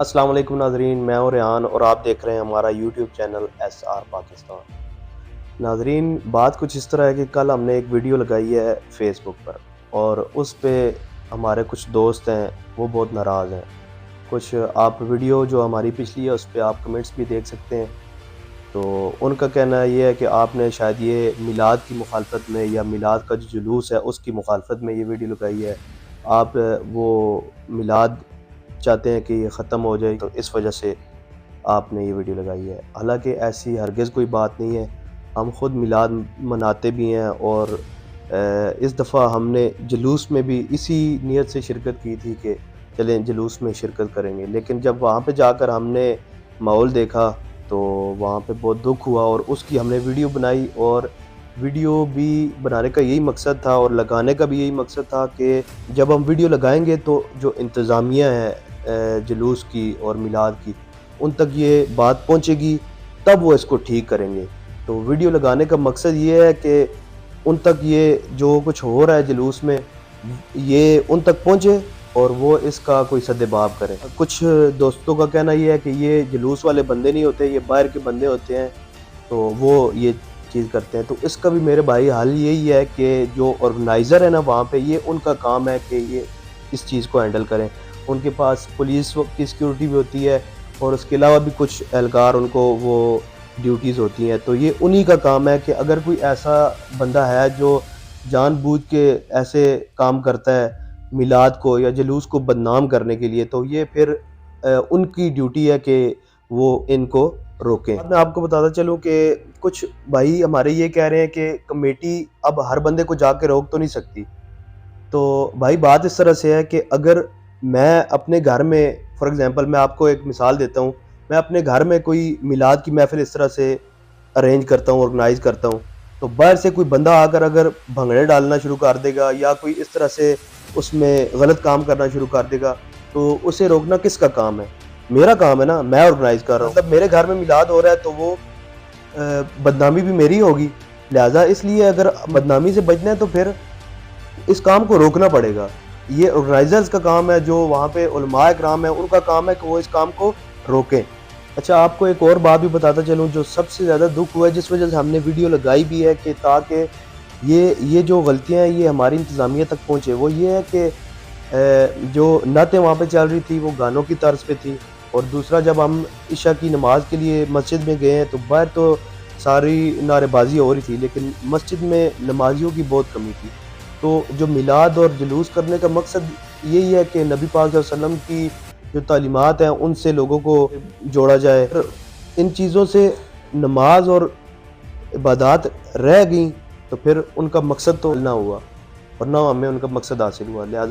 السلام علیکم ناظرین، میں ہوں ریان اور آپ دیکھ رہے ہیں ہمارا YouTube channel S R Pakistan. ناظرین، بات کچھ اس طرح ہے کہ کل ہم نے ایک ویڈیو لگائی ہے فیس بک پر، اور اس پہ ہمارے کچھ دوست ہیں وہ بہت ناراض ہیں۔ کچھ آپ ویڈیو جو ہماری پچھلی ہے اس پہ آپ کمنٹس بھی دیکھ سکتے ہیں۔ تو ان کا کہنا یہ ہے کہ آپ نے شاید یہ میلاد کی مخالفت میں یا میلاد کا جو جلوس ہے اس کی مخالفت میں یہ ویڈیو لگائی ہے۔ آپ وہ میلاد چاہتے ہیں کہ یہ ختم ہو جائے، تو اس وجہ سے آپ نے یہ ویڈیو لگائی ہے۔ حالانکہ ایسی ہرگز کوئی بات نہیں ہے، ہم خود میلاد مناتے بھی ہیں، اور اس دفعہ ہم نے جلوس میں بھی اسی نیت سے شرکت کی تھی کہ چلیں جلوس میں شرکت کریں گے، لیکن جب وہاں پہ جا کر ہم نے ماحول دیکھا تو وہاں پہ بہت دکھ ہوا، اور اس کی ہم نے ویڈیو بنائی، اور ویڈیو بھی بنانے کا یہی مقصد تھا اور لگانے کا بھی یہی مقصد تھا کہ جب ہم ویڈیو لگائیں گے تو جو انتظامیہ ہے جلوس کی اور میلاد کی، ان تک یہ بات پہنچے گی، تب وہ اس کو ٹھیک کریں گے۔ تو ویڈیو لگانے کا مقصد یہ ہے کہ ان تک یہ جو کچھ ہو رہا ہے جلوس میں یہ ان تک پہنچے اور وہ اس کا کوئی سد باب کریں۔ کچھ دوستوں کا کہنا یہ ہے کہ یہ جلوس والے بندے نہیں ہوتے، یہ باہر کے بندے ہوتے ہیں، تو وہ یہ چیز کرتے ہیں۔ تو اس کا بھی میرے بھائی حل یہی ہے کہ جو آرگنائزر ہے نا وہاں پہ، یہ ان کا کام ہے کہ یہ اس چیز کو ہینڈل کریں۔ ان کے پاس پولیس کی سیکیورٹی بھی ہوتی ہے، اور اس کے علاوہ بھی کچھ اہلکار ان کو وہ ڈیوٹیز ہوتی ہیں، تو یہ انہی کا کام ہے کہ اگر کوئی ایسا بندہ ہے جو جان بوجھ کے ایسے کام کرتا ہے میلاد کو یا جلوس کو بدنام کرنے کے لیے، تو یہ پھر ان کی ڈیوٹی ہے کہ وہ ان کو روکیں۔ میں آپ کو بتاتا چلوں کہ کچھ بھائی ہمارے یہ کہہ رہے ہیں کہ کمیٹی اب ہر بندے کو جا کے روک تو نہیں سکتی۔ تو بھائی بات اس طرح سے ہے کہ اگر میں اپنے گھر میں، فار ایگزامپل میں آپ کو ایک مثال دیتا ہوں، میں اپنے گھر میں کوئی میلاد کی محفل اس طرح سے ارینج کرتا ہوں، آرگنائز کرتا ہوں، تو باہر سے کوئی بندہ آ کر اگر بھنگڑے ڈالنا شروع کر دے گا یا کوئی اس طرح سے اس میں غلط کام کرنا شروع کر دے گا، تو اسے روکنا کس کا کام ہے؟ میرا کام ہے نا، میں آرگنائز کر رہا ہوں، مطلب میرے گھر میں میلاد ہو رہا ہے تو وہ بدنامی بھی میری ہوگی، لہٰذا اس لیے اگر بدنامی سے بچنا ہے تو پھر اس کام کو روکنا پڑے گا۔ یہ آرگنائزرز کا کام ہے، جو وہاں پہ علماء اکرام ہیں ان کا کام ہے کہ وہ اس کام کو روکیں۔ اچھا، آپ کو ایک اور بات بھی بتاتا چلوں جو سب سے زیادہ دکھ ہوا ہے، جس وجہ سے ہم نے ویڈیو لگائی بھی ہے کہ تاکہ یہ جو غلطیاں ہیں یہ ہماری انتظامیہ تک پہنچے، وہ یہ ہے کہ جو نعتیں وہاں پہ چل رہی تھی وہ گانوں کی طرز پہ تھی، اور دوسرا جب ہم عشاء کی نماز کے لیے مسجد میں گئے ہیں تو باہر تو ساری نعرے بازی ہو رہی تھی، لیکن مسجد میں نمازیوں کی بہت کمی تھی۔ تو جو میلاد اور جلوس کرنے کا مقصد یہی ہے کہ نبی پاک صلی اللہ علیہ وسلم کی جو تعلیمات ہیں ان سے لوگوں کو جوڑا جائے۔ ان چیزوں سے نماز اور عبادات رہ گئیں تو پھر ان کا مقصد تو نہ ہوا، اور نہ ہمیں ان کا مقصد حاصل ہوا، لہٰذا